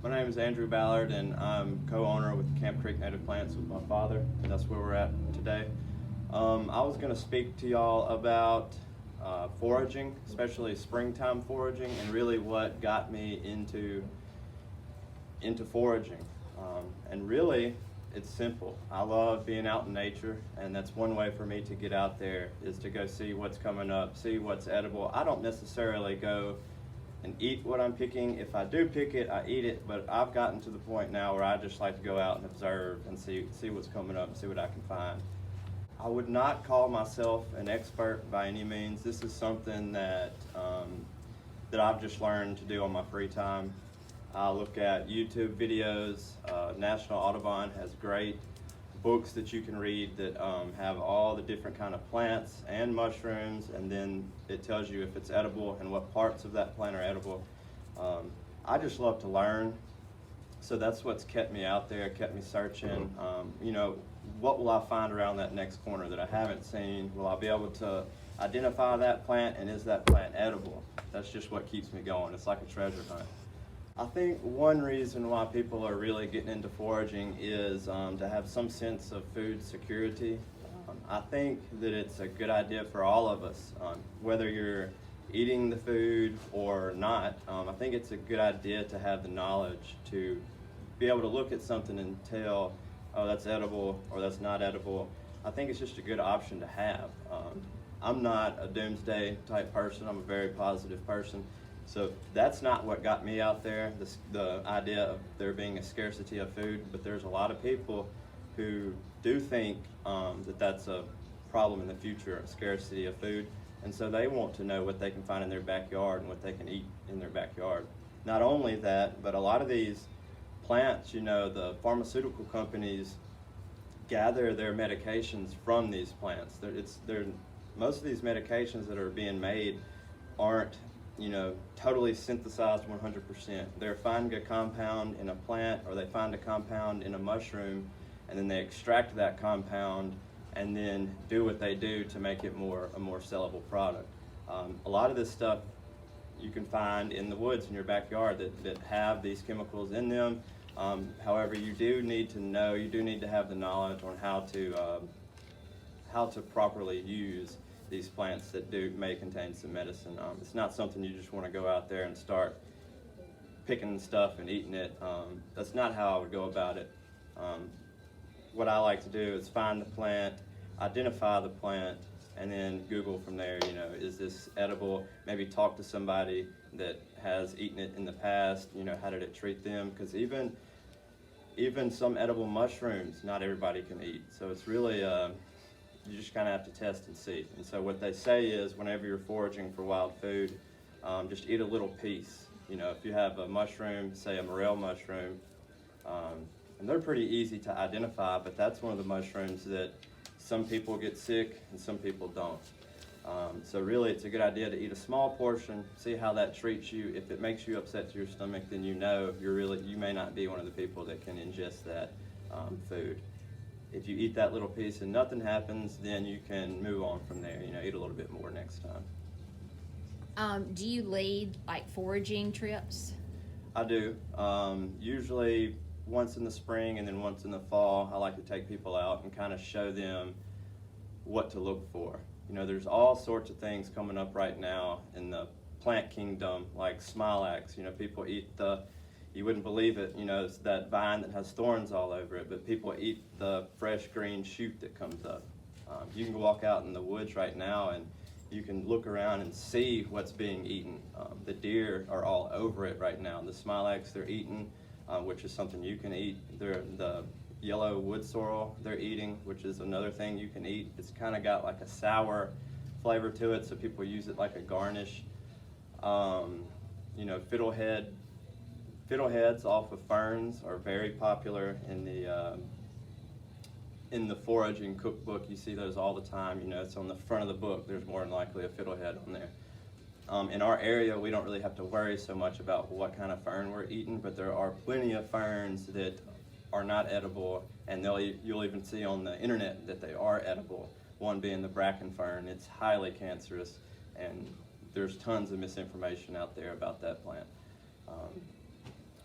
My name is Andrew Ballard, and I'm co-owner with Camp Creek Native Plants with my father, and that's where we're at today. I was going to speak to y'all about foraging, especially springtime foraging, and really what got me into foraging. And really, it's simple. I love being out in nature, and that's one way for me to get out there is to go see what's coming up, see what's edible. I don't necessarily go and eat what I'm picking. If I do pick it, I eat it, but I've gotten to the point now where I just like to go out and observe and see what's coming up and see what I can find. I would not call myself an expert by any means. This is something that I've just learned to do on my free time. I look at YouTube videos. National Audubon has great books that you can read that have all the different kind of plants and mushrooms, and then it tells you if it's edible and what parts of that plant are edible. I just love to learn, so that's what's kept me out there, kept me searching. What will I find around that next corner that I haven't seen? Will I be able to identify that plant, and is that plant edible? That's just what keeps me going. It's like a treasure hunt. I think one reason why people are really getting into foraging is to have some sense of food security. I think that it's a good idea for all of us, whether you're eating the food or not. I think it's a good idea to have the knowledge to be able to look at something and tell, oh, that's edible or that's not edible. I think it's just a good option to have. I'm not a doomsday type person. I'm a very positive person. So that's not what got me out there, the idea of there being a scarcity of food, but there's a lot of people who do think that that's a problem in the future, a scarcity of food, and so they want to know what they can find in their backyard and what they can eat in their backyard. Not only that, but a lot of these plants, the pharmaceutical companies gather their medications from these plants. Most of these medications that are being made aren't totally synthesized 100%. They're finding a compound in a plant, or they find a compound in a mushroom, and then they extract that compound and then do what they do to make it a more sellable product. A lot of this stuff you can find in the woods in your backyard that have these chemicals in them. However, you do need to have the knowledge on how to properly use these plants that may contain some medicine. It's not something you just want to go out there and start picking stuff and eating it. That's not how I would go about it. What I like to do is find the plant, identify the plant, and then Google from there, is this edible? Maybe talk to somebody that has eaten it in the past, how did it treat them? Because even some edible mushrooms, not everybody can eat. So it's really, you just kind of have to test and see. And so what they say is whenever you're foraging for wild food, just eat a little piece. If you have a mushroom, say a morel mushroom, and they're pretty easy to identify, but that's one of the mushrooms that some people get sick and some people don't. So really it's a good idea to eat a small portion, see how that treats you. If it makes you upset to your stomach, then you may not be one of the people that can ingest that food. If you eat that little piece and nothing happens, then you can move on from there, eat a little bit more next time. Do you lead like foraging trips? I do. Usually once in the spring and then once in the fall, I like to take people out and kind of show them what to look for. There's all sorts of things coming up right now in the plant kingdom, like smilax. People eat you wouldn't believe it, it's that vine that has thorns all over it, but people eat the fresh green shoot that comes up. You can walk out in the woods right now and you can look around and see what's being eaten. The deer are all over it right now. The smilax they're eating, which is something you can eat. The yellow wood sorrel they're eating, which is another thing you can eat. It's kind of got like a sour flavor to it, so people use it like a garnish. Fiddleheads off of ferns are very popular in the foraging cookbook. You see those all the time. It's on the front of the book. There's more than likely a fiddlehead on there. In our area, we don't really have to worry so much about what kind of fern we're eating, but there are plenty of ferns that are not edible, and you'll even see on the internet that they are edible. One being the bracken fern. It's highly cancerous, and there's tons of misinformation out there about that plant.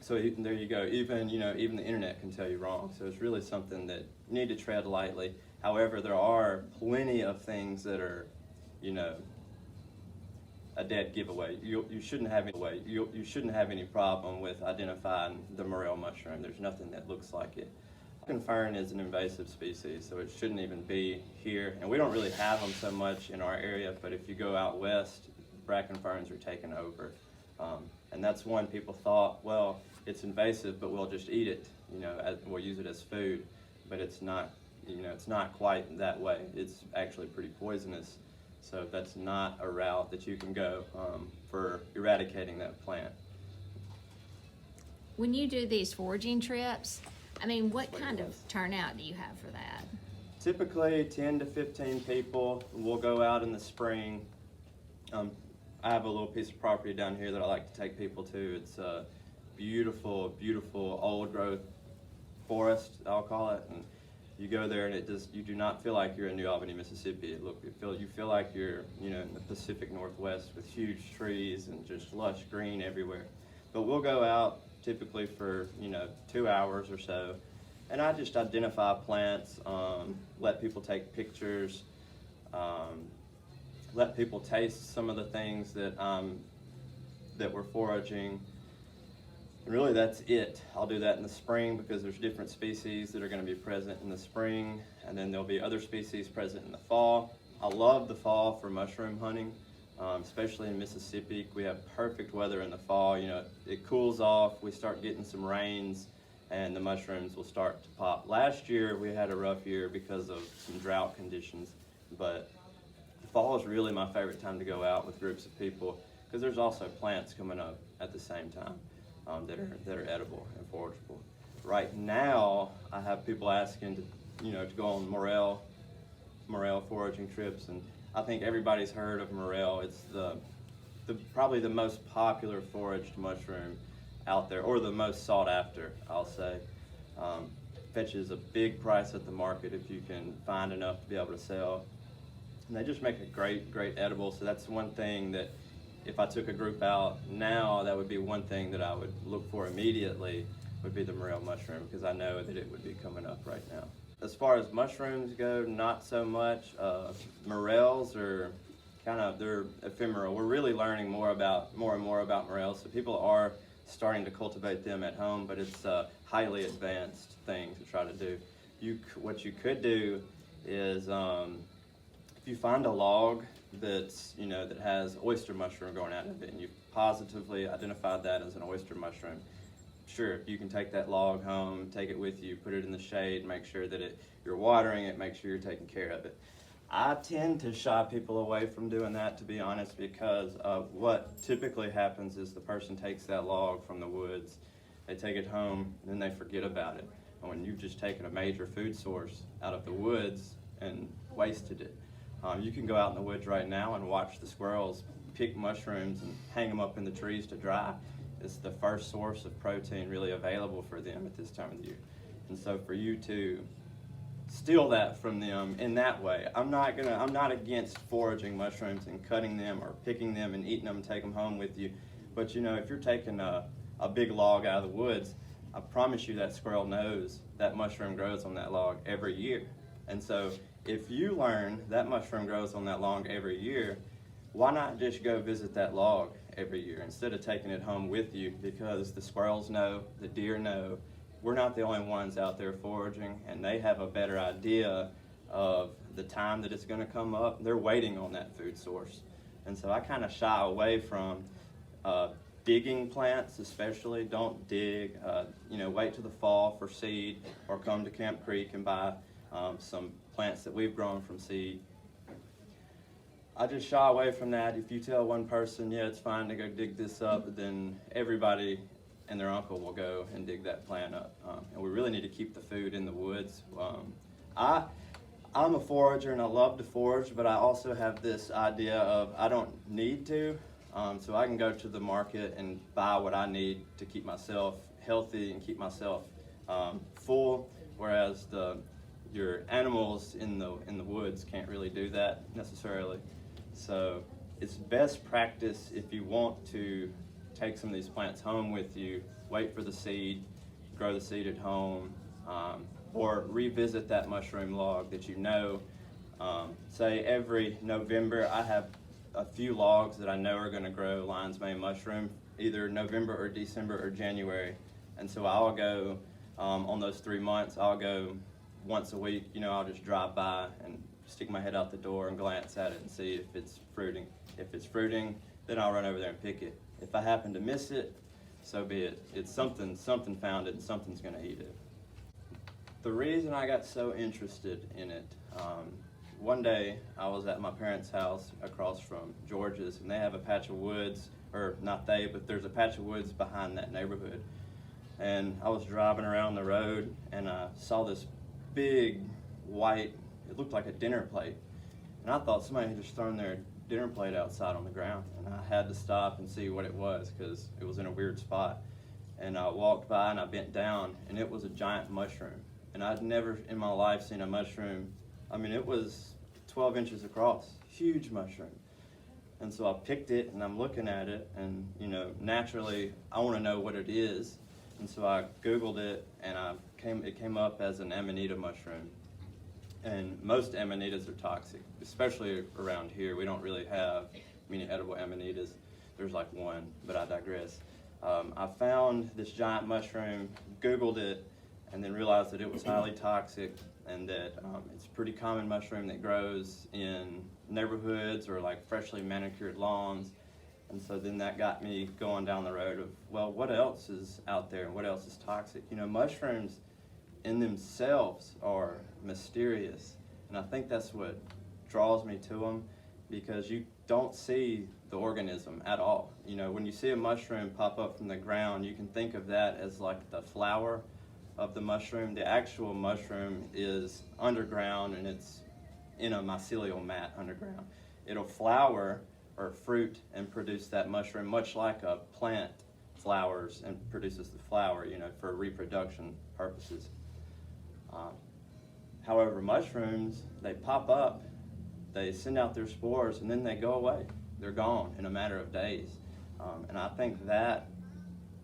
So there you go. Even the internet can tell you wrong. So it's really something that you need to tread lightly. However, there are plenty of things that are, a dead giveaway. You shouldn't have any problem with identifying the morel mushroom. There's nothing that looks like it. Bracken fern is an invasive species, so it shouldn't even be here. And we don't really have them so much in our area, but if you go out west, bracken ferns are taken over. And that's one people thought, well, it's invasive, but we'll just eat it, we'll use it as food. But it's not, it's not quite that way. It's actually pretty poisonous. So that's not a route that you can go for eradicating that plant. When you do these foraging trips, what kind of turnout do you have for that? Typically 10 to 15 people. We'll go out in the spring. I have a little piece of property down here that I like to take people to. It's a beautiful, beautiful old growth forest, I'll call it. And you go there and you do not feel like you're in New Albany, Mississippi. You feel like you're, in the Pacific Northwest with huge trees and just lush green everywhere. But we'll go out typically for, 2 hours or so. And I just identify plants, let people take pictures, let people taste some of the things that we're foraging. And really that's it. I'll do that in the spring because there's different species that are going to be present in the spring, and then there'll be other species present in the fall. I love the fall for mushroom hunting, especially in Mississippi. We have perfect weather in the fall. It cools off, we start getting some rains, and the mushrooms will start to pop. Last year we had a rough year because of some drought conditions, but the fall is really my favorite time to go out with groups of people because there's also plants coming up at the same time that are edible and forageable. Right now, I have people asking to go on morel foraging trips, and I think everybody's heard of morel. It's probably the most popular foraged mushroom out there, or the most sought after, I'll say. Fetches a big price at the market if you can find enough to be able to sell. And they just make a great, great edible. So that's one thing that if I took a group out now, that would be one thing that I would look for immediately, would be the morel mushroom, because I know that it would be coming up right now. As far as mushrooms go, not so much. Morels are they're ephemeral. We're really learning more and more about morels, so people are starting to cultivate them at home, but it's a highly advanced thing to try to do. What you could do is, if you find a log that's, that has oyster mushroom growing out of it, and you positively identified that as an oyster mushroom, sure, you can take that log home, take it with you, put it in the shade, make sure that you're watering it, make sure you're taking care of it. I tend to shy people away from doing that, to be honest, because what typically happens is the person takes that log from the woods, they take it home, and then they forget about it. And when you've just taken a major food source out of the woods and wasted it, you can go out in the woods right now and watch the squirrels pick mushrooms and hang them up in the trees to dry. It's the first source of protein really available for them at this time of the year. And so for you to steal that from them in that way, I'm not against foraging mushrooms and cutting them or picking them and eating them and take them home with you. But if you're taking a big log out of the woods, I promise you that squirrel knows that mushroom grows on that log every year. And so if you learn that mushroom grows on that log every year, why not just go visit that log every year instead of taking it home with you? Because the squirrels know, the deer know, we're not the only ones out there foraging, and they have a better idea of the time that it's going to come up. They're waiting on that food source. And so I kind of shy away from digging plants, especially. Don't dig. Wait till the fall for seed, or come to Camp Creek and buy some plants that we've grown from seed. I just shy away from that. If you tell one person, yeah, it's fine to go dig this up, then everybody and their uncle will go and dig that plant up. And we really need to keep the food in the woods. I'm a forager and I love to forage, but I also have this idea of I don't need to. So I can go to the market and buy what I need to keep myself healthy and keep myself full, whereas your animals in the woods can't really do that necessarily. So it's best practice, if you want to take some of these plants home with you, wait for the seed, grow the seed at home, or revisit that mushroom log that you know. Say every November, I have a few logs that I know are going to grow lion's mane mushroom, either November or December or January. And so I'll go, on those 3 months, I'll go once a week. I'll just drive by and stick my head out the door and glance at it and see if it's fruiting. If it's fruiting, then I'll run over there and pick it. If I happen to miss it, so be it. It's something found it and something's going to eat it. The reason I got so interested in it, one day I was at my parents' house across from George's, and they have a patch of woods, or not they, but there's a patch of woods behind that neighborhood. And I was driving around the road and I saw this big white, it looked like a dinner plate. And I thought somebody had just thrown their dinner plate outside on the ground. And I had to stop and see what it was because it was in a weird spot. And I walked by and I bent down, and it was a giant mushroom. And I'd never in my life seen a mushroom. I mean, it was 12 inches across, huge mushroom. And so I picked it and I'm looking at it, and naturally I want to know what it is. And so I Googled it, and it came up as an amanita mushroom. And most amanitas are toxic, especially around here. We don't really have many edible amanitas. There's like one, but I digress. I found this giant mushroom, Googled it, and then realized that it was highly toxic, and that it's a pretty common mushroom that grows in neighborhoods or like freshly manicured lawns. And so then that got me going down the road of, well, what else is out there and what else is toxic? Mushrooms in themselves are mysterious. And I think that's what draws me to them, because you don't see the organism at all. When you see a mushroom pop up from the ground, you can think of that as like the flower of the mushroom. The actual mushroom is underground, and it's in a mycelial mat underground. It'll flower or fruit and produce that mushroom, much like a plant flowers and produces the flower, for reproduction purposes. However, mushrooms, they pop up, they send out their spores, and then they go away. They're gone in a matter of days. And I think that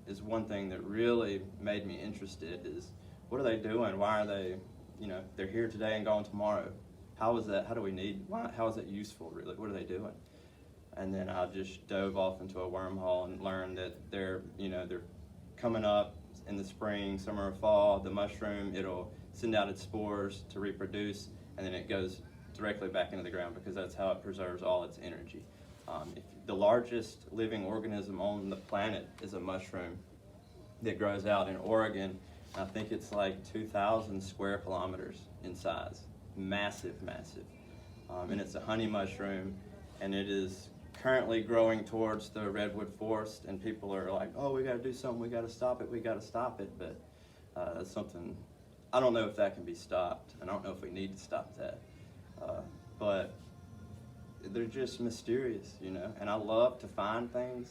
is one thing that really made me interested, is what are they doing? Why are they, they're here today and gone tomorrow. How is that? How is that useful, really? What are they doing? And then I just dove off into a wormhole and learned that they're coming up in the spring, summer, or fall. The mushroom, it'll send out its spores to reproduce, and then it goes directly back into the ground, because that's how it preserves all its energy. If the largest living organism on the planet is a mushroom that grows out in Oregon. I think it's like 2,000 square kilometers in size. Massive, massive. And it's a honey mushroom, and it is currently growing towards the redwood forest, and people are like, oh, we got to do something, we got to stop it, but that's something, I don't know if that can be stopped, and I don't know if we need to stop that, but they're just mysterious, and I love to find things.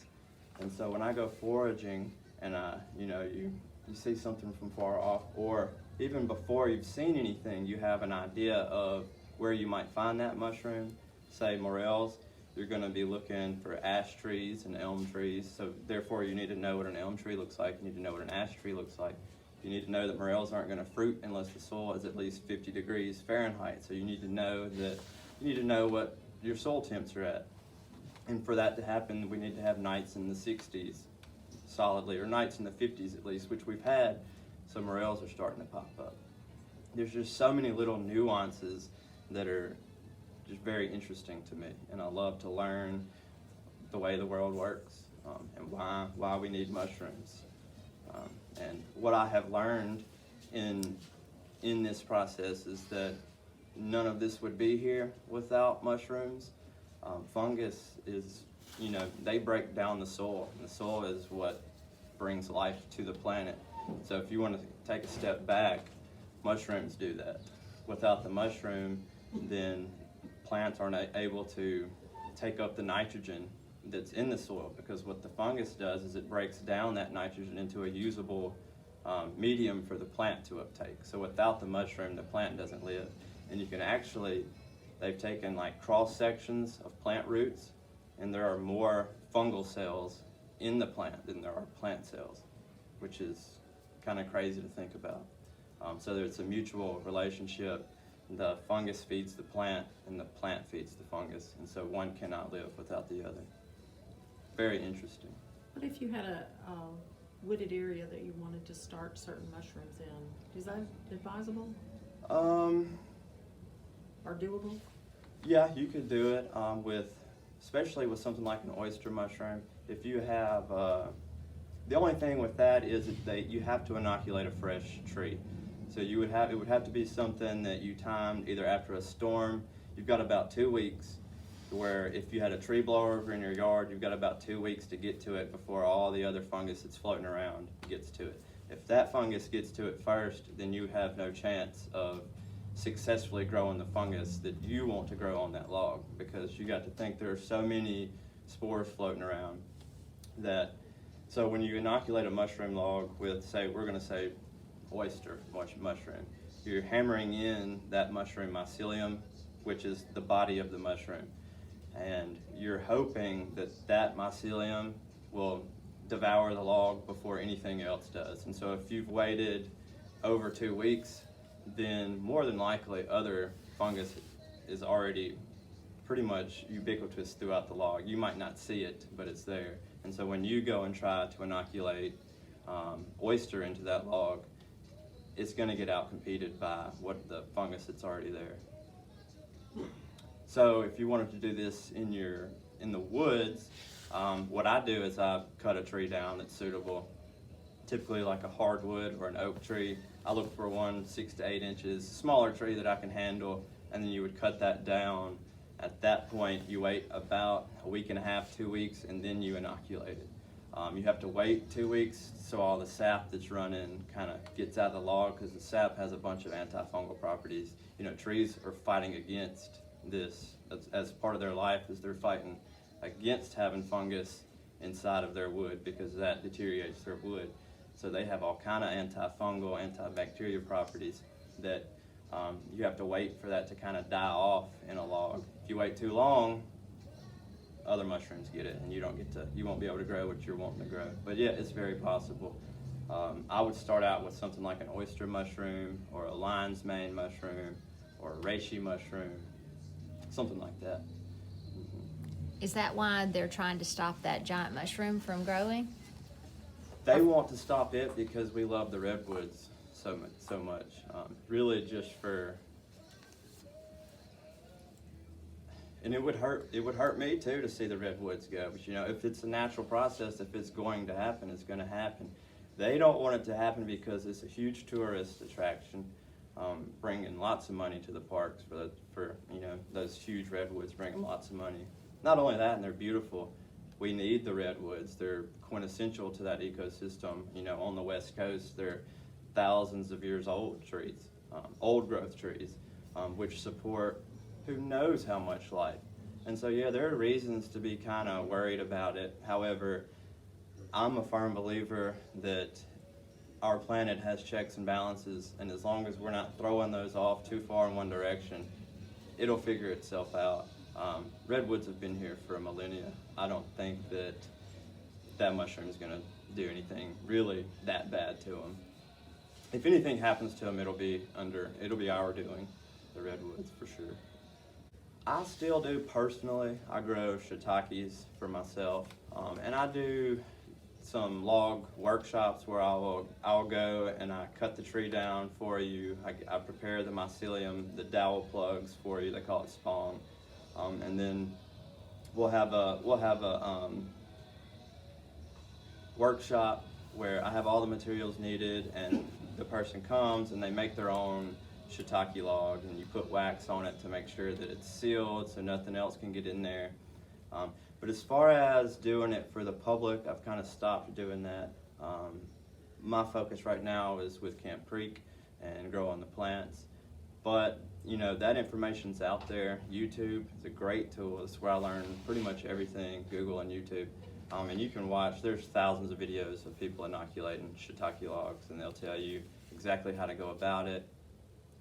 And so when I go foraging and you see something from far off, or even before you've seen anything, you have an idea of where you might find that mushroom. Say morels, you're going to be looking for ash trees and elm trees, so therefore you need to know what an elm tree looks like, you need to know what an ash tree looks like. You need to know that morels aren't going to fruit unless the soil is at least 50 degrees Fahrenheit, so you need to know what your soil temps are at. And for that to happen, we need to have nights in the 60s solidly, or nights in the 50s at least, which we've had, so morels are starting to pop up. There's just so many little nuances that are just very interesting to me, and I love to learn the way the world works, and why we need mushrooms. And what I have learned in this process is that none of this would be here without mushrooms. Fungus is, they break down the soil, and the soil is what brings life to the planet. So if you want to take a step back, mushrooms do that. Without the mushroom, then plants aren't able to take up the nitrogen that's in the soil, because what the fungus does is it breaks down that nitrogen into a usable medium for the plant to uptake. So without the mushroom, the plant doesn't live. And you can actually, they've taken like cross sections of plant roots, and there are more fungal cells in the plant than there are plant cells. which is kind of crazy to think about. So there's a mutual relationship. The fungus feeds the plant, and the plant feeds the fungus, and so one cannot live without the other. Very interesting. What if you had a wooded area that you wanted to start certain mushrooms in? Is that advisable or doable? Yeah, you could do it especially with something like an oyster mushroom. If you have, the only thing with that is that you have to inoculate a fresh tree. So it would have to be something that you timed either after a storm. You've got about 2 weeks, where if you had a tree blower over in your yard, you've got about 2 weeks to get to it before all the other fungus that's floating around gets to it. If that fungus gets to it first, then you have no chance of successfully growing the fungus that you want to grow on that log, because you got to think there are so many spores floating around that. So when you inoculate a mushroom log with, say, we're going to say oyster mushroom, you're hammering in that mushroom mycelium, which is the body of the mushroom, and you're hoping that that mycelium will devour the log before anything else does. And so if you've waited over 2 weeks, then more than likely other fungus is already pretty much ubiquitous throughout the log. You might not see it, but it's there. And so when you go and try to inoculate oyster into that log, it's going to get outcompeted by what the fungus that's already there. So if you wanted to do this in the woods, what I do is I cut a tree down that's suitable, typically like a hardwood or an oak tree. I look for one 6 to 8 inches, smaller tree that I can handle, and then you would cut that down. At that point, you wait about a week and a half, 2 weeks, and then you inoculate it. You have to wait 2 weeks so all the sap that's running kind of gets out of the log, because the sap has a bunch of antifungal properties. You know, trees are fighting against this as part of their life, is they're fighting against having fungus inside of their wood, because that deteriorates their wood. So they have all kind of antifungal, antibacterial properties that you have to wait for that to kind of die off in a log. If you wait too long, other mushrooms get it, and you won't be able to grow what you're wanting to grow. But yeah, it's very possible. I would start out with something like an oyster mushroom, or a lion's mane mushroom, or a reishi mushroom, something like that. Is that why they're trying to stop that giant mushroom from growing? They want to stop it because we love the redwoods so much. Really just for, and it would hurt me too to see the redwoods go. But you know, if it's a natural process, if it's going to happen, it's going to happen. They don't want it to happen because it's a huge tourist attraction, bringing lots of money to the parks for you know, those huge redwoods bringing lots of money. Not only that, and they're beautiful. We need the redwoods. They're quintessential to that ecosystem. You know, on the West Coast, they're thousands of years old trees, old growth trees, which support who knows how much life. And so, yeah, there are reasons to be kind of worried about it. However, I'm a firm believer that our planet has checks and balances, and as long as we're not throwing those off too far in one direction, it'll figure itself out. Redwoods have been here for a millennia. I don't think that mushroom is going to do anything really that bad to them. If anything happens to them, it'll be our doing, the redwoods for sure. I still do personally. I grow shiitakes for myself, and I do some log workshops where I'll go and I cut the tree down for you. I prepare the mycelium, the dowel plugs for you. They call it spawn. And then we'll have a workshop where I have all the materials needed, and the person comes and they make their own shiitake log, and you put wax on it to make sure that it's sealed so nothing else can get in there. But as far as doing it for the public, I've kind of stopped doing that. My focus right now is with Camp Creek and growing the plants. But you know, that information's out there. YouTube is a great tool. It's where I learn pretty much everything, Google and YouTube. And you can watch, there's thousands of videos of people inoculating shiitake logs, and they'll tell you exactly how to go about it.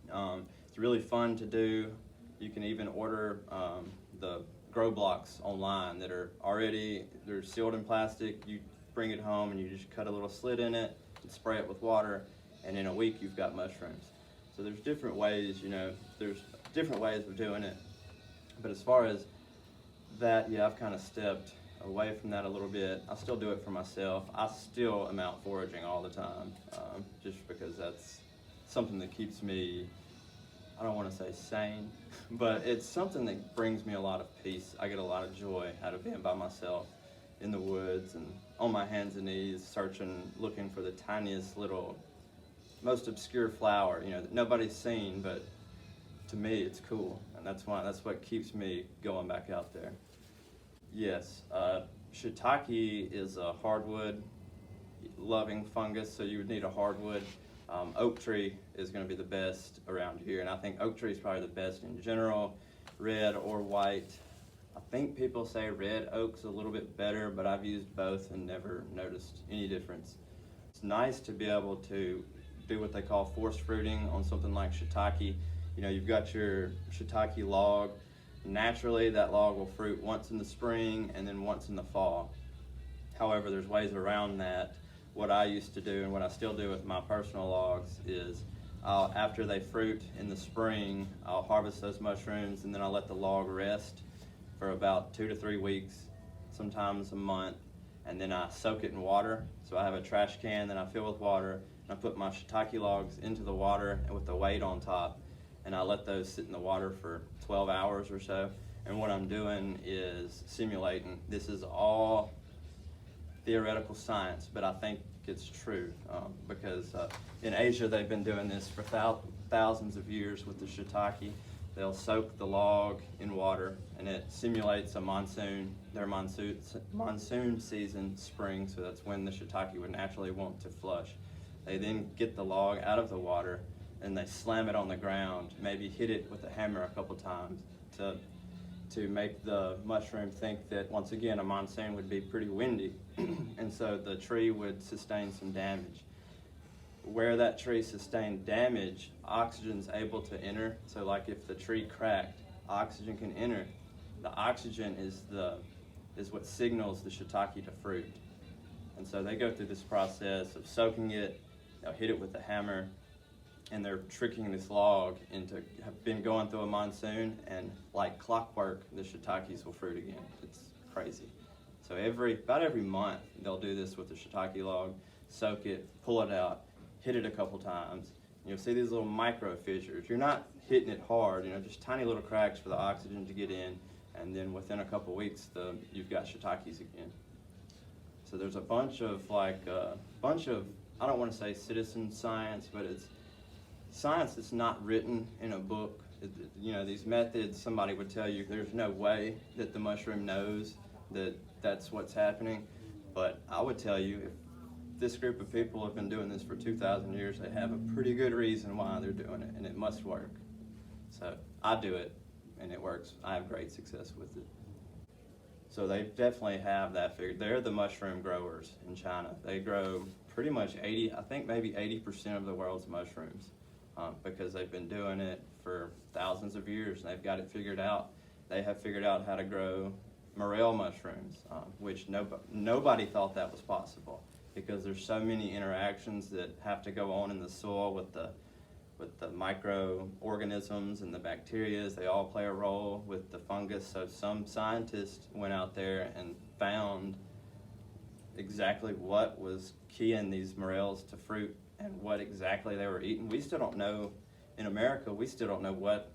It's really fun to do. You can even order the grow blocks online that are they're sealed in plastic. You bring it home and you just cut a little slit in it, spray it with water, and in a week you've got mushrooms. So there's different ways, there's different ways of doing it. But as far as that, yeah, I've kind of stepped away from that a little bit. I still do it for myself. I still am out foraging all the time, just because that's something that keeps me, I don't want to say sane, but it's something that brings me a lot of peace. I get a lot of joy out of being by myself in the woods and on my hands and knees, searching, looking for the tiniest little, most obscure flower, that nobody's seen, but to me it's cool, and that's what keeps me going back out there. Yes, shiitake is a hardwood loving fungus, so you would need a hardwood. Oak tree is going to be the best around here, and I think oak tree is probably the best in general, red or white. I think people say red oak's a little bit better, but I've used both and never noticed any difference. It's nice to be able to do what they call force fruiting on something like shiitake. You've got your shiitake log. Naturally, that log will fruit once in the spring and then once in the fall. However, there's ways around that. What I used to do and what I still do with my personal logs is after they fruit in the spring, I'll harvest those mushrooms and then I'll let the log rest for about 2 to 3 weeks, sometimes a month, and then I soak it in water. So I have a trash can that I fill with water, and I put my shiitake logs into the water and with the weight on top, and I let those sit in the water for 12 hours or so. And what I'm doing is simulating. This is all theoretical science, but I think it's true because in Asia they've been doing this for thousands of years with the shiitake. They'll soak the log in water, and it simulates a monsoon, their monsoon season, spring, so that's when the shiitake would naturally want to flush. They then get the log out of the water and they slam it on the ground, maybe hit it with a hammer a couple times to make the mushroom think that, once again, a monsoon would be pretty windy, and so the tree would sustain some damage. Where that tree sustained damage, oxygen's able to enter. So like if the tree cracked, oxygen can enter. The oxygen is what signals the shiitake to fruit. And so they go through this process of soaking it, they'll hit it with a hammer, and they're tricking this log into have been going through a monsoon, and like clockwork, the shiitakes will fruit again. It's crazy. So about every month, they'll do this with the shiitake log, soak it, pull it out, hit it a couple times. You'll see these little micro fissures. You're not hitting it hard, just tiny little cracks for the oxygen to get in, and then within a couple weeks, you've got shiitakes again. So there's a bunch of I don't want to say citizen science, but it's science that's not written in a book. These methods, somebody would tell you there's no way that the mushroom knows that that's what's happening. But I would tell you, if this group of people have been doing this for 2,000 years, they have a pretty good reason why they're doing it, and it must work. So I do it, and it works. I have great success with it. So they definitely have that figured. They're the mushroom growers in China. They grow pretty much maybe 80% of the world's mushrooms because they've been doing it for thousands of years, and they've got it figured out. They have figured out how to grow morel mushrooms, which nobody thought that was possible, because there's so many interactions that have to go on in the soil with the microorganisms and the bacteria. They all play a role with the fungus. So some scientists went out there and found exactly what was keying these morels to fruit and what exactly they were eating. We still don't know, in America, we still don't know what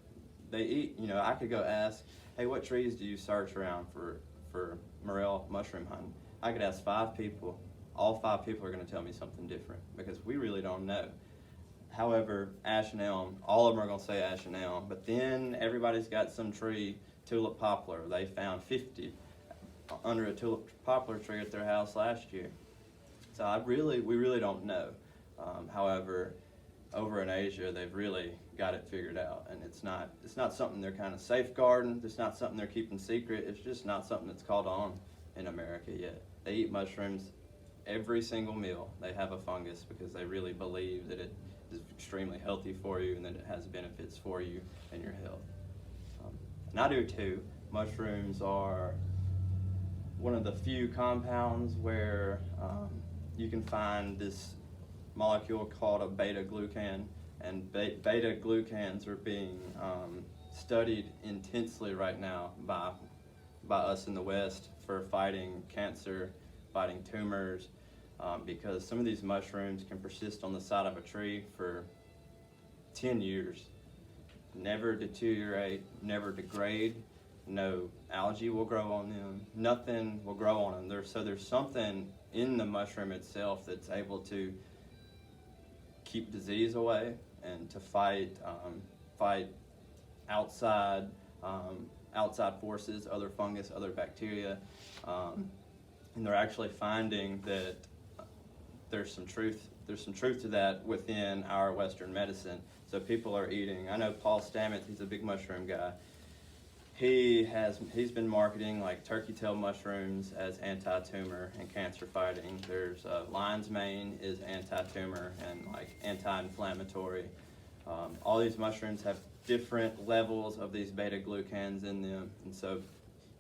they eat. I could go ask, hey, what trees do you search around for morel mushroom hunting? I could ask 5 people. All 5 people are going to tell me something different because we really don't know. However, ash and elm, all of them are going to say ash and elm, but then everybody's got some tree, tulip poplar. They found 50 under a tulip poplar tree at their house last year. So we really don't know. However, over in Asia, they've really got it figured out, and it's not something they're kind of safeguarding. It's not something they're keeping secret. It's just not something that's caught on in America yet. They eat mushrooms every single meal. They have a fungus because they really believe that it is extremely healthy for you and that it has benefits for you and your health. And I do too. Mushrooms are one of the few compounds where you can find this molecule called a beta-glucan, and beta-glucans are being studied intensely right now by us in the West for fighting cancer, fighting tumors, because some of these mushrooms can persist on the side of a tree for 10 years, never deteriorate, never degrade, no algae will grow on them, nothing will grow on them. So there's something in the mushroom itself that's able to keep disease away and to fight outside forces, other fungus, other bacteria, and they're actually finding that there's some truth to that within our Western medicine. So people are eating. I know Paul Stamets, he's a big mushroom guy. He's been marketing like turkey tail mushrooms as anti-tumor and cancer fighting. There's lion's mane is anti-tumor and like anti-inflammatory. All these mushrooms have different levels of these beta-glucans in them, and so,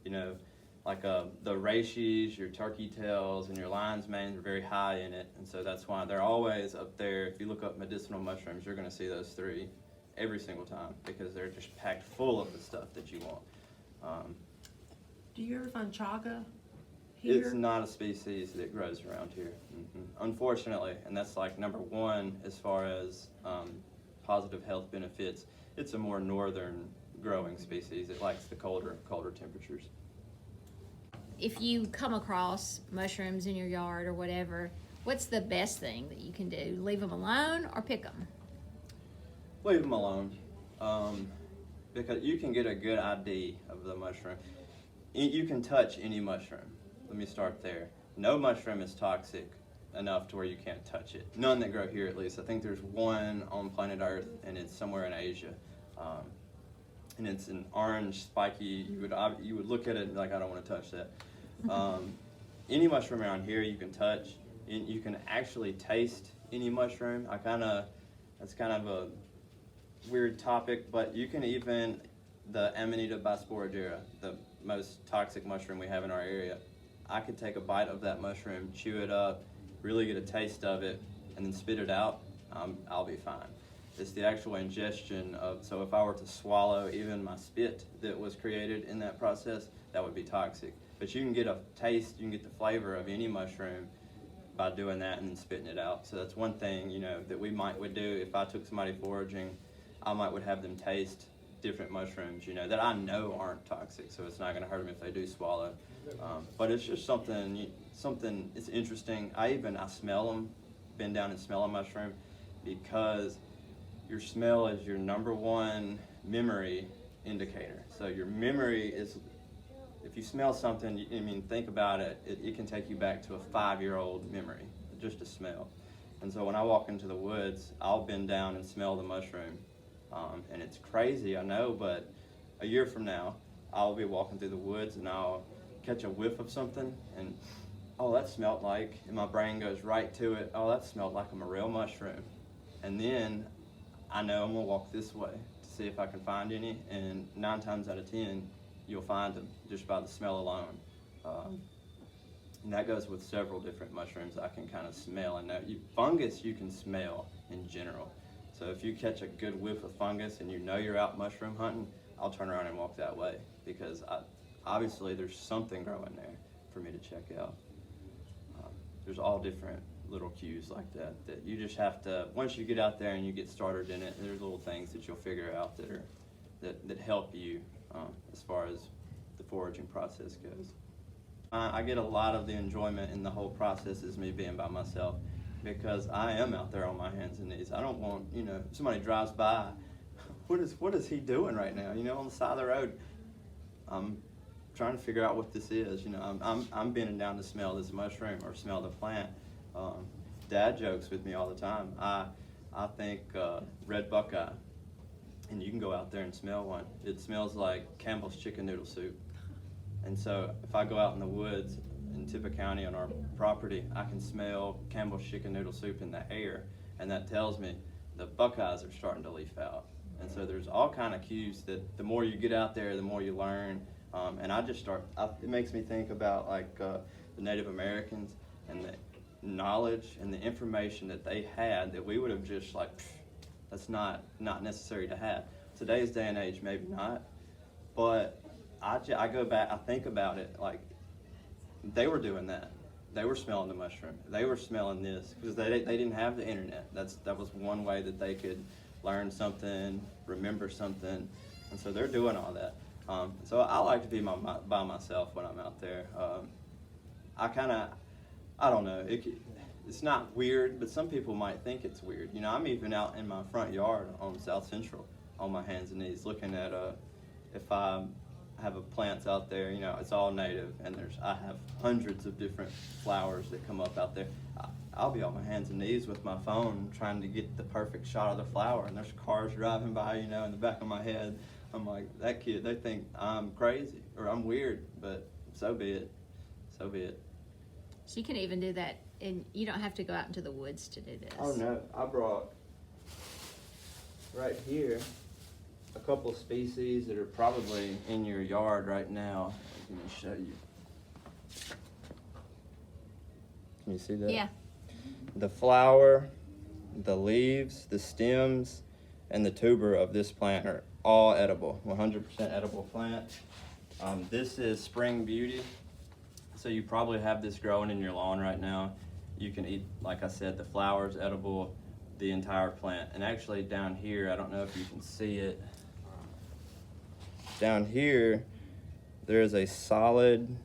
you know, like the reishi, your turkey tails, and your lion's manes are very high in it, and so that's why they're always up there. If you look up medicinal mushrooms, you're going to see those three every single time because they're just packed full of the stuff that you want. Do you ever find chaga here? It's not a species that grows around here, unfortunately, and that's like number one as far as positive health benefits. It's a more northern growing species. It likes the colder temperatures. If you come across mushrooms in your yard or whatever, what's the best thing that you can do? Leave them alone or pick them? Leave them alone, because you can get a good ID of the mushroom. You can touch any mushroom. Let me start there. No mushroom is toxic enough to where you can't touch it. None that grow here, at least. I think there's one on planet Earth, and it's somewhere in Asia. And it's an orange, spiky. You would look at it and be like, I don't want to touch that. Any mushroom around here you can touch. You can actually taste any mushroom. That's kind of a weird topic, but you can even, the Amanita bisporigera, the most toxic mushroom we have in our area, I could take a bite of that mushroom, chew it up, really get a taste of it, and then spit it out. I'll be fine. It's the actual ingestion of, so if I were to swallow even my spit that was created in that process, that would be toxic. But you can get a taste, you can get the flavor of any mushroom by doing that and then spitting it out. So that's one thing, you know, that would do if I took somebody foraging. I would have them taste different mushrooms, you know, that I know aren't toxic, so it's not going to hurt them if they do swallow. But it's just something, it's interesting. I smell them, bend down and smell a mushroom, because your smell is your number one memory indicator. So your memory is, if you smell something, think about it, it can take you back to a 5-year-old memory, just a smell. And so when I walk into the woods, I'll bend down and smell the mushroom. And it's crazy, I know, but a year from now, I'll be walking through the woods and I'll catch a whiff of something and, oh, that smelled like, and my brain goes right to it, oh, that smelled like a morel mushroom. And then I know I'm gonna walk this way to see if I can find any, and 9 times out of 10, you'll find them just by the smell alone. And that goes with several different mushrooms I can kind of smell and know. Fungus you can smell in general. So if you catch a good whiff of fungus and you know you're out mushroom hunting, I'll turn around and walk that way, because obviously there's something growing there for me to check out. There's all different little cues like that you just have to, once you get out there and you get started in it, there's little things that you'll figure out that help you as far as the foraging process goes. I get a lot of the enjoyment in the whole process is me being by myself, because I am out there on my hands and knees. I don't want, if somebody drives by, what is he doing right now, on the side of the road? I'm trying to figure out what this is, I'm bending down to smell this mushroom or smell the plant. Dad jokes with me all the time. I think red buckeye, and you can go out there and smell one. It smells like Campbell's chicken noodle soup. And so if I go out in the woods in Tippah County on our property, I can smell Campbell's chicken noodle soup in the air, and that tells me the buckeyes are starting to leaf out. And so there's all kind of cues that the more you get out there, the more you learn. And I just it makes me think about like the Native Americans, and knowledge and the information that they had that we would have just like, that's not necessary to have. Today's day and age, maybe not, but I go back, I think about it, like they were doing that. They were smelling the mushroom. They were smelling this because they didn't have the internet. That was one way that they could learn something, remember something, and so they're doing all that. So I like to be by myself when I'm out there. I don't know. It's not weird, but some people might think it's weird. You know, I'm even out in my front yard on South Central on my hands and knees looking at if I have plants out there, you know, it's all native, and I have hundreds of different flowers that come up out there. I'll be on my hands and knees with my phone trying to get the perfect shot of the flower, and there's cars driving by, you know, in the back of my head. I'm like, that kid, they think I'm crazy or I'm weird, but so be it. So be it. So you can even do that, and you don't have to go out into the woods to do this. Oh no, I brought right here a couple species that are probably in your yard right now. Let me show you. Can you see that? Yeah. The flower, the leaves, the stems, and the tuber of this plant are all edible, 100% edible plant. This is Spring Beauty. So you probably have this growing in your lawn right now. You can eat, like I said, the flowers edible, the entire plant. And actually down here, I don't know if you can see it. Down here, there is a solid,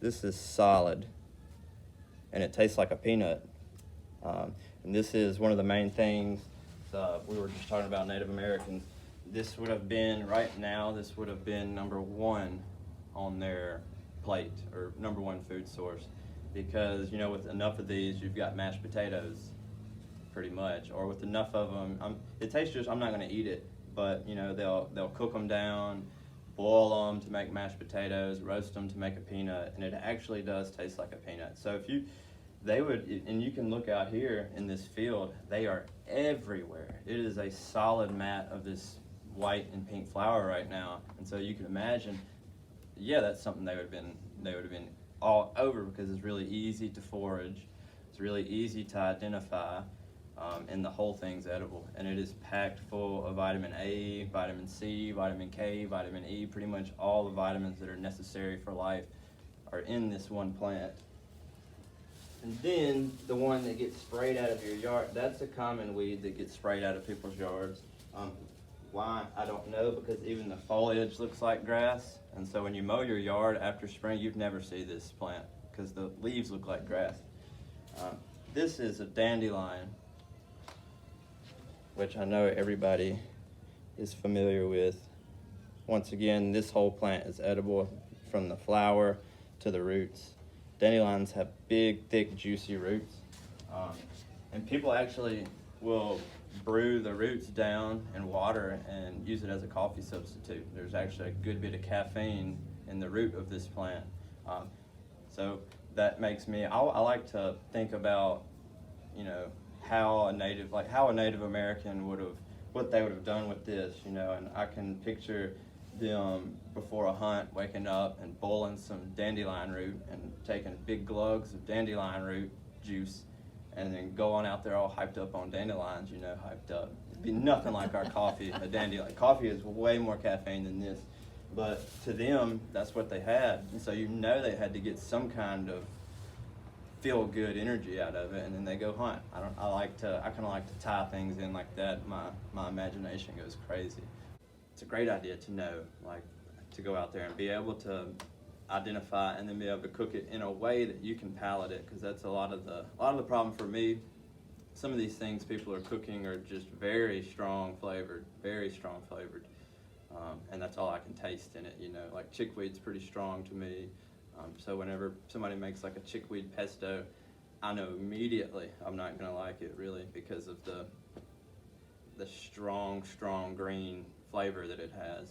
this is solid, and it tastes like a peanut. And this is one of the main things, we were just talking about Native Americans. This would have been, right now, this would have been number one on their plate, or number one food source. Because, you know, with enough of these, you've got mashed potatoes, pretty much. Or with enough of them, it tastes just, I'm not gonna eat it, but, you know, they'll cook them down, boil them to make mashed potatoes, roast them to make a peanut, and it actually does taste like a peanut. So and you can look out here in this field, they are everywhere. It is a solid mat of this white and pink flower right now, and so you can imagine, yeah, that's something they would have been all over, because it's really easy to forage, it's really easy to identify, and the whole thing's edible. And it is packed full of vitamin A, vitamin C, vitamin K, vitamin E. Pretty much all the vitamins that are necessary for life are in this one plant. And then the one that gets sprayed out of your yard, that's a common weed that gets sprayed out of people's yards. Why? I don't know, because even the foliage looks like grass. And so when you mow your yard after spring, you'd never see this plant because the leaves look like grass. This is a dandelion, which I know everybody is familiar with. Once again, this whole plant is edible from the flower to the roots. Dandelions have big, thick, juicy roots. And people actually will brew the roots down in water and use it as a coffee substitute. There's actually a good bit of caffeine in the root of this plant. So that makes me, I like to think about, you know, how a Native American what they would have done with this, you know, and I can picture them before a hunt waking up and boiling some dandelion root and taking big glugs of dandelion root juice and then going out there all hyped up on dandelions, you know, hyped up. It'd be nothing like our coffee, a dandelion. Coffee is way more caffeine than this, but to them, that's what they had. And so you know they had to get some kind of feel-good energy out of it, and then they go hunt. I kind of like to tie things in like that. My imagination goes crazy. It's a great idea to know, like, to go out there and be able to identify and then be able to cook it in a way that you can palate it, because that's a lot of the problem for me. Some of these things people are cooking are just very strong flavored, and that's all I can taste in it, you know. Like chickweed's pretty strong to me, so whenever somebody makes like a chickweed pesto, I know immediately I'm not gonna like it, really, because of the strong green flavor that it has.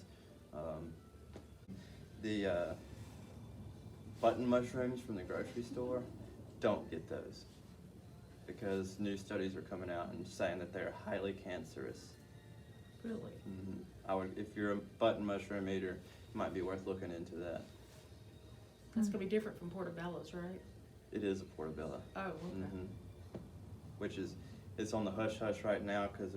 The button mushrooms from the grocery store, don't get those, because new studies are coming out and saying that they're highly cancerous. Really? Mm-hmm. If you're a button mushroom eater, it might be worth looking into that. That's gonna be different from portobello's, right? It is a portobello. Oh, okay. Which is, it's on the hush hush right now because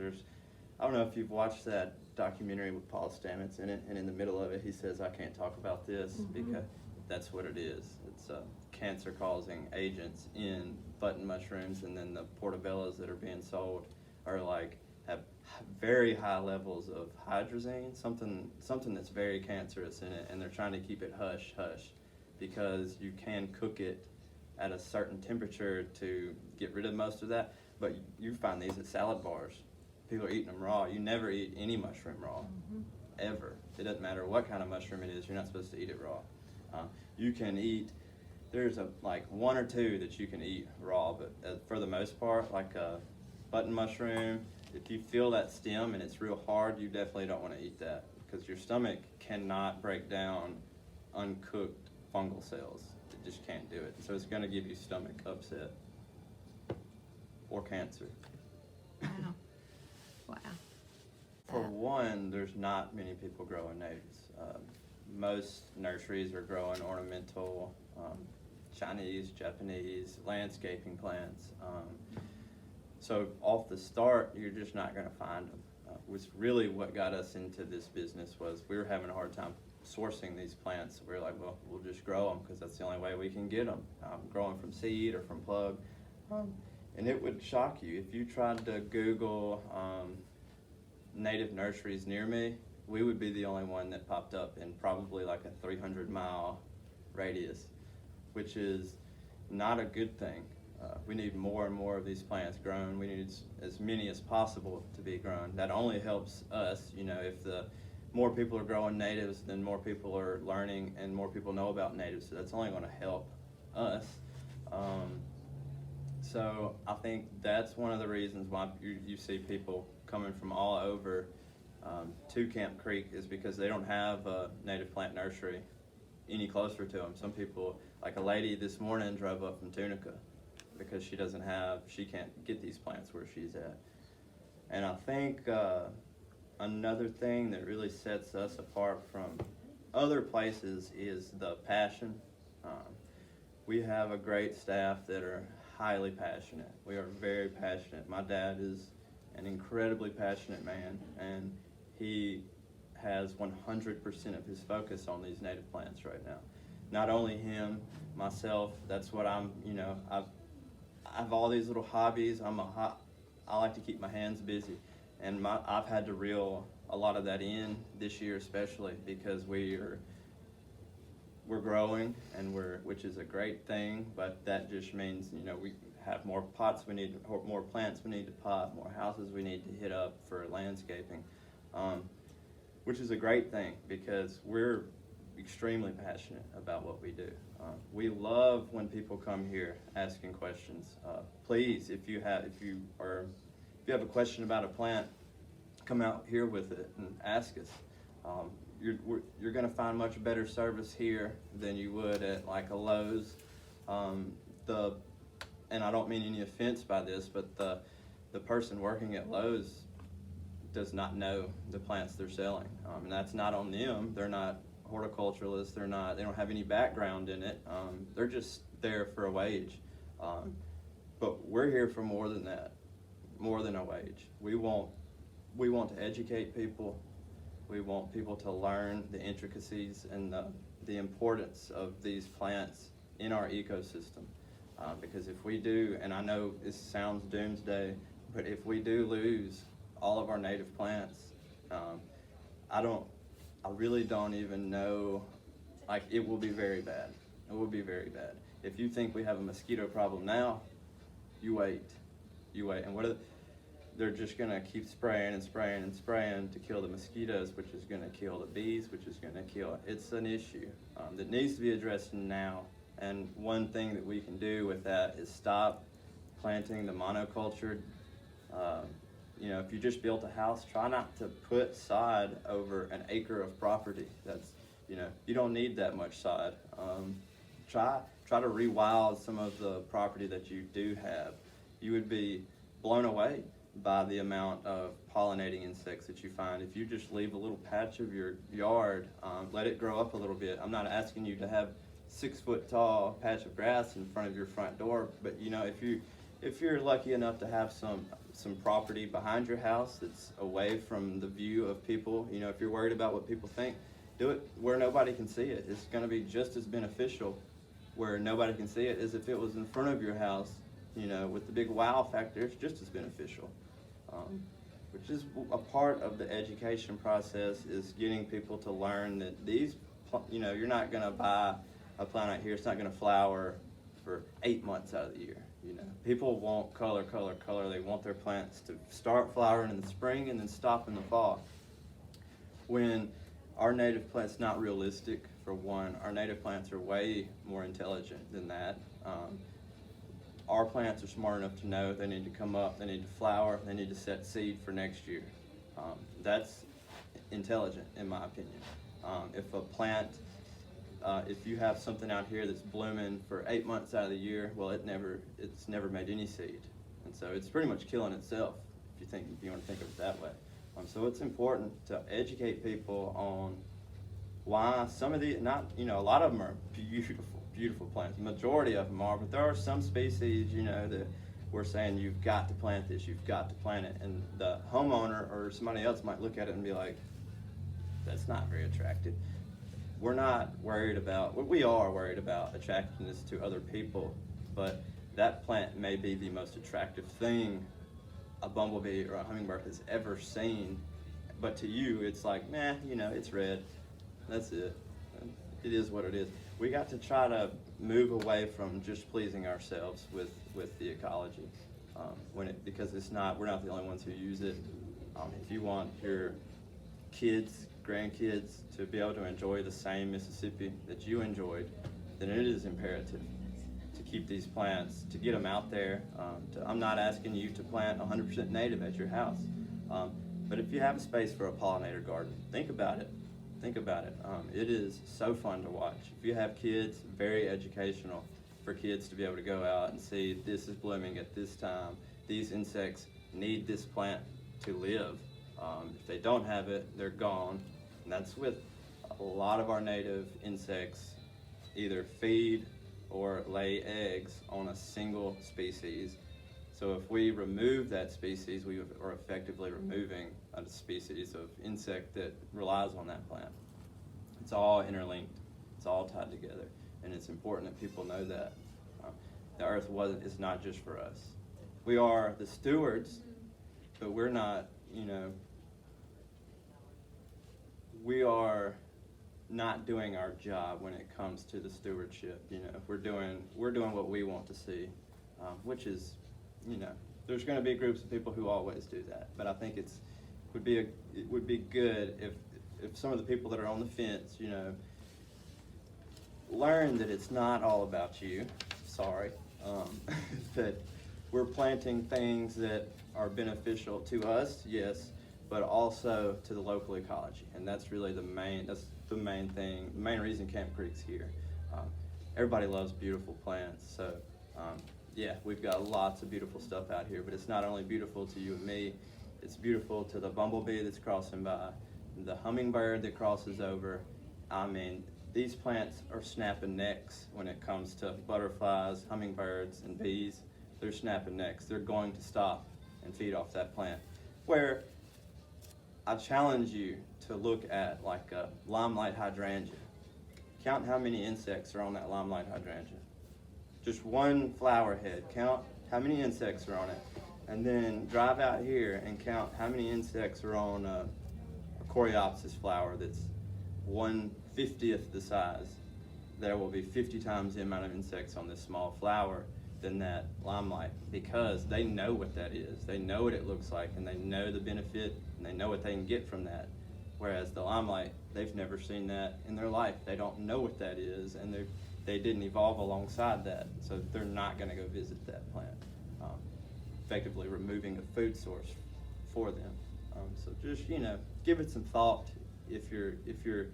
I don't know if you've watched that documentary with Paul Stamets in it, and in the middle of it he says, I can't talk about this because that's what it is. It's cancer-causing agents in button mushrooms, and then the portobellos that are being sold are like, have very high levels of hydrazine, something that's very cancerous in it, and they're trying to keep it hush hush because you can cook it at a certain temperature to get rid of most of that. But you find these at salad bars. People are eating them raw. You never eat any mushroom raw, ever. It doesn't matter what kind of mushroom it is. You're not supposed to eat it raw. You can eat, there's like one or two that you can eat raw, but for the most part, like a button mushroom, if you feel that stem and it's real hard, you definitely don't want to eat that because your stomach cannot break down uncooked fungal cells. It just can't do it. So it's going to give you stomach upset or cancer. Wow. Wow. For one, there's not many people growing natives. Most nurseries are growing ornamental, Chinese, Japanese, landscaping plants. So off the start, you're just not going to find them. Was really what got us into this business was we were having a hard time sourcing these plants. We were like, well, we'll just grow them because that's the only way we can get them. Growing from seed or from plug. And it would shock you. If you tried to Google native nurseries near me, we would be the only one that popped up in probably like a 300-mile radius, which is not a good thing. We need more and more of these plants grown. We need as many as possible to be grown. That only helps us. You know, if the more people are growing natives, then more people are learning and more people know about natives. So that's only going to help us. So I think that's one of the reasons why you see people coming from all over to Camp Creek is because they don't have a native plant nursery any closer to them. Some people, like a lady this morning drove up from Tunica because she can't get these plants where she's at. And I think another thing that really sets us apart from other places is the passion. We have a great staff that are highly passionate. We are very passionate. My dad is an incredibly passionate man, and he has 100% of his focus on these native plants right now. Not only him, myself, that's what I have all these little hobbies. I like to keep my hands busy, and I've had to reel a lot of that in this year, especially because we're growing, and which is a great thing, but that just means, you know, we have more pots we need, more plants we need to pot, more houses we need to hit up for landscaping, which is a great thing because we're extremely passionate about what we do. We love when people come here asking questions. Please, if you have a question about a plant, come out here with it and ask us. You're going to find much better service here than you would at like a Lowe's. And I don't mean any offense by this, but the person working at Lowe's does not know the plants they're selling, and that's not on them. They're not horticulturalists. They don't have any background in it. They're just there for a wage. But we're here for more than that, more than a wage. We want to educate people. We want people to learn the intricacies and the importance of these plants in our ecosystem. Because if we do, and I know this sounds doomsday, but if we do lose all of our native plants, I really don't even know, like, it will be very bad. It will be very bad. If you think we have a mosquito problem now, you wait. And they're just going to keep spraying and spraying and spraying to kill the mosquitoes, which is going to kill the bees, which is going to kill. It's an issue that needs to be addressed now. And one thing that we can do with that is stop planting the monocultured. If you just built a house, try not to put sod over an acre of property. That's, you don't need that much sod. Try to rewild some of the property that you do have. You would be blown away by the amount of pollinating insects that you find. If you just leave a little patch of your yard, let it grow up a little bit. I'm not asking you to have 6-foot tall patch of grass in front of your front door. But if you're lucky enough to have some property behind your house that's away from the view of people, if you're worried about what people think, do it where nobody can see it. It's going to be just as beneficial where nobody can see it as if it was in front of your house. With the big wow factor, it's just as beneficial. Which is a part of the education process, is getting people to learn that you're not going to buy a plant out here. It's not going to flower for 8 months out of the year. People want color. They want their plants to start flowering in the spring and then stop in the fall. When our native plants, not realistic, for one. Our native plants are way more intelligent than that. Our plants are smart enough to know they need to come up, they need to flower, they need to set seed for next year. That's intelligent, in my opinion. If a plant, if you have something out here that's blooming for 8 months out of the year, well, it's never made any seed, and so it's pretty much killing itself. If you want to think of it that way. So it's important to educate people on why some of a lot of them are beautiful plants. The majority of them are, but there are some species, that we're saying you've got to plant this, you've got to plant it, and the homeowner or somebody else might look at it and be like, that's not very attractive. We are worried about attractiveness to other people, but that plant may be the most attractive thing a bumblebee or a hummingbird has ever seen, but to you it's like, meh, it's red, that's it. It is what it is. We got to try to move away from just pleasing ourselves with the ecology, because we're not the only ones who use it. If you want your kids, grandkids to be able to enjoy the same Mississippi that you enjoyed, then it is imperative to keep these plants, to get them out there. I'm not asking you to plant 100% native at your house, but if you have a space for a pollinator garden, think about it. It is so fun to watch. If you have kids, very educational for kids to be able to go out and see this is blooming at this time. These insects need this plant to live. If they don't have it, they're gone. And that's with a lot of our native insects either feed or lay eggs on a single species. So if we remove that species, we are effectively removing a species of insect that relies on that plant. It's all interlinked. It's all tied together. And it's important that people know that. The earth it's not just for us. We are the stewards, but we're not, we are not doing our job when it comes to the stewardship. We're doing what we want to see, which is, there's going to be groups of people who always do that. But I think it would be good if some of the people that are on the fence, learn that it's not all about you. Sorry, that we're planting things that are beneficial to us, yes, but also to the local ecology, and that's really the main thing, the main reason Camp Creek's here. Everybody loves beautiful plants, so yeah, we've got lots of beautiful stuff out here, but it's not only beautiful to you and me, it's beautiful to the bumblebee that's crossing by, the hummingbird that crosses over. These plants are snapping necks when it comes to butterflies, hummingbirds, and bees. They're snapping necks. They're going to stop and feed off that plant. Where I challenge you to look at like a limelight hydrangea. Count how many insects are on that limelight hydrangea. Just one flower head. Count how many insects are on it. And then drive out here and count how many insects are on a coreopsis flower that's 1/50th the size. There will be 50 times the amount of insects on this small flower than that limelight, because they know what that is. They know what it looks like, and they know the benefit, and they know what they can get from that. Whereas the limelight, they've never seen that in their life. They don't know what that is, and they didn't evolve alongside that, so they're not going to go visit that plant, effectively removing a food source for them. So just give it some thought. If you're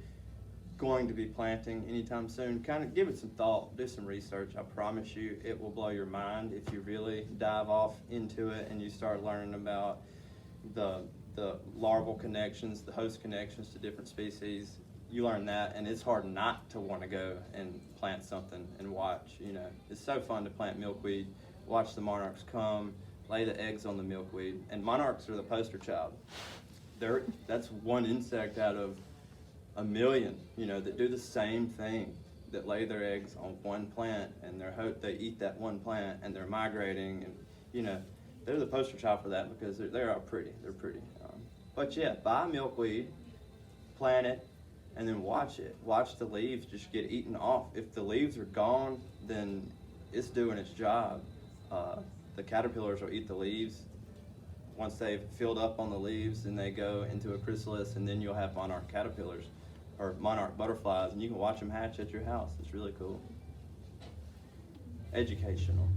going to be planting anytime soon, kind of give it some thought, do some research. I promise you it will blow your mind if you really dive off into it and you start learning about the larval connections, the host connections to different species. you learn that, and it's hard not to want to go and plant something and watch. You know, it's so fun to plant milkweed, watch the monarchs come, lay the eggs on the milkweed, and monarchs are the poster child. That's one insect out of a million, you know, that do the same thing, that lay their eggs on one plant, and they eat that one plant, and they're migrating, and you know, they're the poster child for that because they're pretty. They're pretty. But yeah, buy milkweed, plant it, and then watch it. Watch the leaves just get eaten off. If the leaves are gone, then it's doing its job. The caterpillars will eat the leaves. Once they've filled up on the leaves, then they go into a chrysalis, and then you'll have monarch caterpillars or monarch butterflies, and you can watch them hatch at your house. It's really cool. Educational.